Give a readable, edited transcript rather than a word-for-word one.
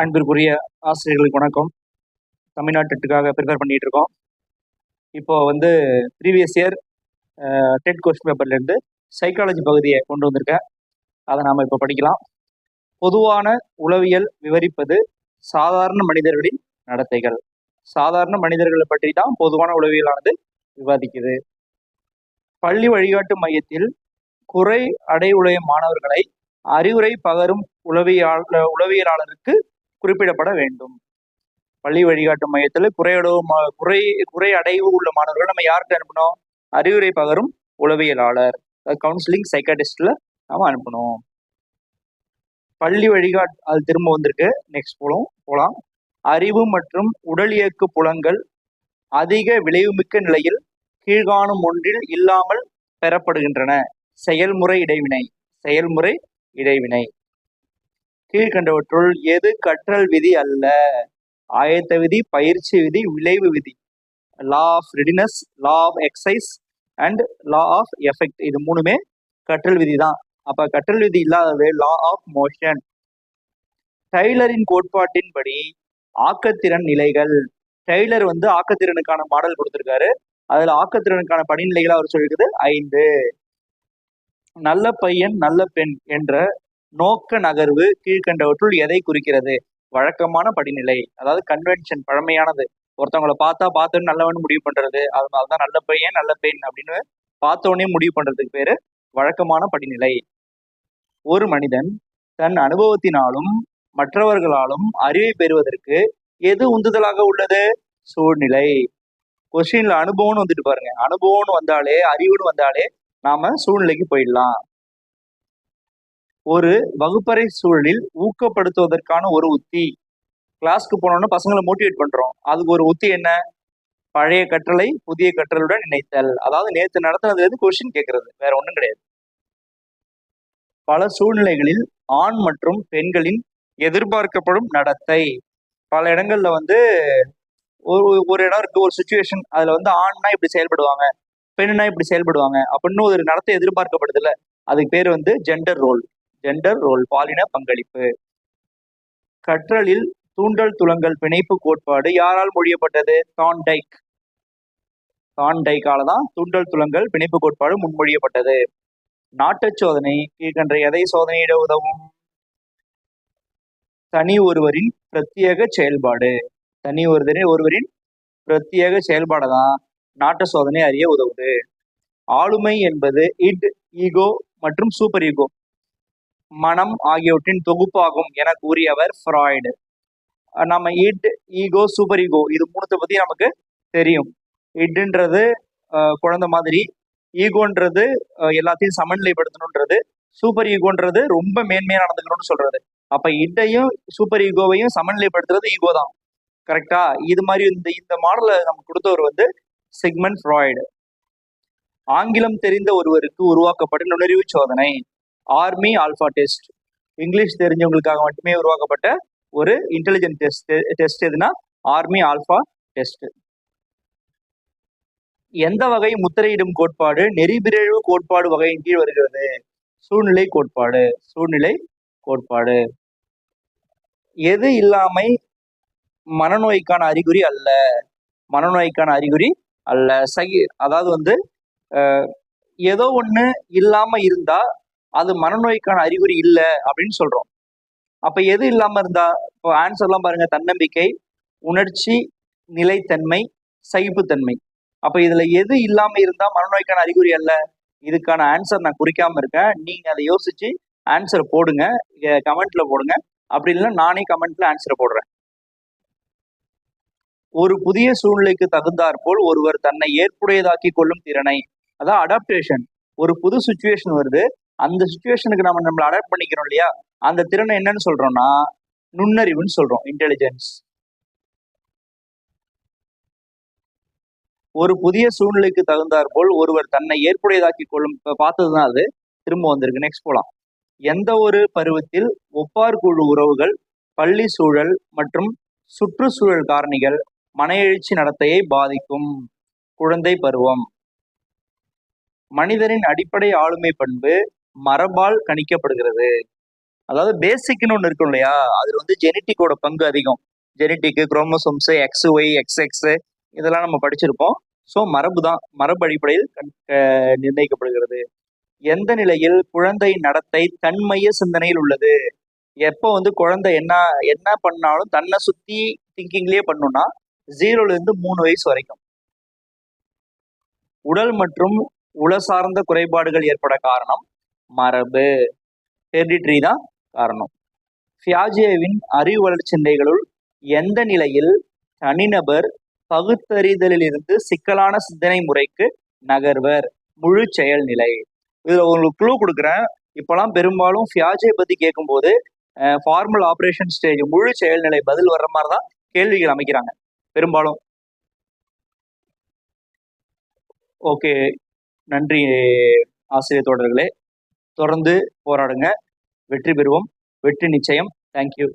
அன்பிற்குரிய ஆசிரியர்களுக்கு வணக்கம். தமிழ்நாட்டு டெட்டுக்காக ப்ரிப்பேர் பண்ணிட்டு இருக்கோம். இப்போ வந்து ப்ரீவியஸ் இயர் டெட் கொஸ்டின் பேப்பர்லேருந்து சைக்காலஜி பகுதியை கொண்டு வந்திருக்கேன். அதை நாம் இப்போ படிக்கலாம். பொதுவான உளவியல் விவரிப்பது சாதாரண மனிதர்களின் நடத்தைகள். சாதாரண மனிதர்களை பற்றி தான் பொதுவான உளவியலானது விவாதிக்குது. பள்ளி வழிகாட்டு மையத்தில் குறை அடைவுடைய மாணவர்களை அறிவுரை பகரும் உளவியலாளருக்கு குறிப்பிடப்பட வேண்டும். பள்ளி வழிகாட்டு மையத்தில் குறை அடைவு உள்ள மாணவர்கள் நம்ம யார்கிட்ட அனுப்பணும்? அறிவுரை பகரும் உளவியலாளர், கவுன்சிலிங் சைக்காட்டிஸ்ட்ல நாம அனுப்பணும். பள்ளி வழிகாட்டு அது திரும்ப வந்திருக்கு. நெக்ஸ்ட் போலாம். அறிவு மற்றும் உடல் இயக்கு புலங்கள் அதிக விளைவுமிக்க நிலையில் கீழ்காணும் ஒன்றில் இல்லாமல் பெறப்படுகின்றன. செயல்முறை இடைவினை. கீழ்கண்டவற்றுள் எது கற்றல் விதி அல்ல? ஆயத்த விதி, பயிற்சி விதி, விளைவு விதி. Law of readiness, law of exercise and law of effect. இது மூணுமே கற்றல் விதி தான். அப்ப கற்றல் விதி இல்லாதது லா ஆஃப் மோஷன். டெய்லரின் கோட்பாட்டின்படி ஆக்கத்திறன் நிலைகள். டெய்லர் வந்து ஆக்கத்திறனுக்கான மாடல் கொடுத்திருக்காரு. அதுல ஆக்கத்திறனுக்கான படிநிலைகளை அவர் சொல்லியிருக்குது 5. நல்ல பையன் நல்ல பெண் என்ற நோக்க நகர்வு கீழ்கண்டவற்றுள் எதை குறிக்கிறது? வழக்கமான படிநிலை, அதாவது கன்வென்ஷன், பழமையானது. ஒருத்தவங்களை பார்த்தோன்னு நல்லவன் முடிவு பண்றது, அதனாலதான் நல்ல பையன் நல்ல பெண் அப்படின்னு பார்த்தோன்னே முடிவு பண்றதுக்கு பேரு வழக்கமான படிநிலை. ஒரு மனிதன் தன் அனுபவத்தினாலும் மற்றவர்களாலும் அறிவை பெறுவதற்கு எது உந்துதலாக உள்ளது? சூழ்நிலை. கொஸ்டின்ல அனுபவம்னு வந்துட்டு பாருங்க. அனுபவம்னு வந்தாலே, அறிவுன்னு வந்தாலே நாம சூழ்நிலைக்கு போயிடலாம். ஒரு வகுப்பறை சூழலில் ஊக்கப்படுத்துவதற்கான ஒரு உத்தி. கிளாஸ்க்கு போனோம்னா பசங்களை மோட்டிவேட் பண்றோம். அதுக்கு ஒரு உத்தி என்ன? பழைய கற்றலை புதிய கற்றலுடன் இணைத்தல். அதாவது நேற்று நடத்தினதுல இருந்து கொஸ்டின் கேட்கறது, வேற ஒண்ணும் கிடையாது. பல சூழ்நிலைகளில் ஆண் மற்றும் பெண்களின் எதிர்பார்க்கப்படும் நடத்தை. பல இடங்கள்ல வந்து ஒரு இடம் இருக்கு, ஒரு சுச்சுவேஷன், அதுல வந்து ஆண்னா இப்படி செயல்படுவாங்க, பெண்ணுனா இப்படி செயல்படுவாங்க அப்படின்னு ஒரு நடத்தை எதிர்பார்க்கப்படுது இல்ல, அதுக்கு பேர் வந்து ஜெண்டர் ரோல், பாலின பங்களிப்பு. கற்றலில் தூண்டல் துலங்கல் பிணைப்பு கோட்பாடு யாரால் மொழியப்பட்டது? தான்டைக்கால தான் தூண்டல் துலங்கல் பிணைப்பு கோட்பாடு முன்மொழியப்பட்டது. நாட்டுச் சோதனை கீழ்கண்ட எதை சோதனையிட உதவும்? தனி ஒருவரின் பிரத்யேக செயல்பாடு தான் நாட்டு சோதனை அறிய உதவுது. ஆளுமை என்பது இட், ஈகோ மற்றும் சூப்பர் ஈகோ, மனம் ஆகியவற்றின் தொகுப்பாகும் என கூறியவர் ஃப்ராய்டு. நம்ம இட், ஈகோ, சூப்பர் ஈகோ இது மூணுத்தை பத்தி நமக்கு தெரியும். இட்ன்றது குழந்தை மாதிரி, ஈகோன்றது எல்லாத்தையும் சமநிலைப்படுத்தணுன்றது, சூப்பர் ஈகோன்றது ரொம்ப மேன்மையா நடந்துக்கணும்னு சொல்றது. அப்ப இட்டையும் சூப்பர் ஈகோவையும் சமநிலைப்படுத்துறது ஈகோ தான். கரெக்டா? இது மாதிரி இந்த மாடலை நமக்கு கொடுத்தவர் வந்து சிக்மண்ட் ஃப்ராய்டு. ஆங்கிலம் தெரிந்த ஒருவருக்கு உருவாக்கப்பட்ட நுண்ணறிவு சோதனை ஆர்மி ஆல்பா டெஸ்ட். இங்கிலீஷ் தெரிஞ்சவங்களுக்காக மட்டுமே உருவாக்கப்பட்ட ஒரு இன்டெலிஜென்ட் டெஸ்ட் எதுனா ஆர்மி ஆல்பா டெஸ்ட். எந்த வகை முத்திரையிடும் கோட்பாடு நெறிபிறழ்வு கோட்பாடு வகையின் கீழ் வருகிறது? சூழ்நிலை கோட்பாடு. எது இல்லாமை மனநோய்க்கான அறிகுறி அல்ல. அதாவது வந்து ஏதோ ஒண்ணு இல்லாம இருந்தா அது மனநோய்க்கான அறிகுறி இல்லை அப்படின்னு சொல்றோம். அப்ப எது இல்லாம இருந்தா? இப்போ ஆன்சர்லாம் பாருங்க. தன்னம்பிக்கை, உணர்ச்சி, நிலைத்தன்மை, சகிப்புத்தன்மை. அப்ப இதுல எது இல்லாம இருந்தா மனநோய்க்கான அறிகுறி அல்ல? இதுக்கான ஆன்சர் நான் குறிக்காம இருக்கேன். நீங்க அதை யோசிச்சு ஆன்சர் போடுங்க, கமெண்ட்ல போடுங்க. அப்படி இல்லைன்னா நானே கமெண்ட்ல ஆன்சரை போடுறேன். ஒரு புதிய சூழ்நிலைக்கு தகுந்தாற்போல் ஒருவர் தன்னை ஏற்புடையதாக்கி கொள்ளும் திறனை, அதான் அடாப்டேஷன். ஒரு புது சுச்சுவேஷன் வருது, அந்த சுச்சுவேஷனுக்கு நம்மளை அடாப்ட் பண்ணிக்கிறோம் இல்லையா, அந்த திறனை என்னன்னு சொல்றோம்னா நுண்ணறிவுன்னு சொல்றோம், இன்டெலிஜென்ஸ். ஒரு புதிய சூழ்நிலைக்கு தகுந்தாற்போல் ஒருவர் தன்னை ஏற்புடையதாக்கி கொள்ளும், பார்த்ததுதான் அது, திரும்ப வந்திருக்கு. நெக்ஸ்ட் போலாம். எந்த ஒரு பருவத்தில் ஒப்பார் குழு உறவுகள், பள்ளி சூழல் மற்றும் சுற்றுச்சூழல் காரணிகள் மன எழுச்சி நடத்தையை பாதிக்கும்? குழந்தை பருவம். மனிதனின் அடிப்படை ஆளுமை பண்பு மரபால் கணிக்கப்படுகிறது. அதாவது பேசிக்னு ஒன்று இருக்கும் இல்லையா, அதுல வந்து ஜெனட்டிக்கோட பங்கு அதிகம். Genetic, chromosomes, X Y X X இதெல்லாம் நம்ம படிச்சிருப்போம். ஸோ மரபு தான், மரபு அடிப்படையில் நிர்ணயிக்கப்படுகிறது. எந்த நிலையில் குழந்தை நடத்தை தன்மைய சிந்தனையில் உள்ளது? எப்போ வந்து குழந்தை என்ன என்ன பண்ணாலும் தன்னை சுத்தி திங்கிங்லயே பண்ணும்னா 0ல இருந்து 3 வயசு வரைக்கும். உடல் மற்றும் உள சார்ந்த குறைபாடுகள் ஏற்பட காரணம் மரபு, ஹெரிடிட்ரி தான் காரணம். பியாஜேவின் அறிவு வளர்ச்சி நிலைகளுள் எந்த நிலையில் தனிநபர் பகுத்தறிதலிலிருந்து சிக்கலான சிந்தனை முறைக்கு நகர்வர்? முழு செயல்நிலை. இதுல உங்களுக்கு க்ளூ கொடுக்குறேன். இப்பெல்லாம் பெரும்பாலும் பியாஜே பத்தி கேட்கும்போது ஃபார்மல் ஆப்ரேஷன் ஸ்டேஜ், முழு செயல்நிலை பதில் வர்ற மாதிரி தான் கேள்விகள் அமைக்கிறாங்க பெரும்பாலும். ஓகே, நன்றி ஆசிரியர் தோழர்களே. தொடர்ந்து போராடுங்க, வெற்றி பெறுவோம், வெற்றி நிச்சயம். தேங்க்யூ.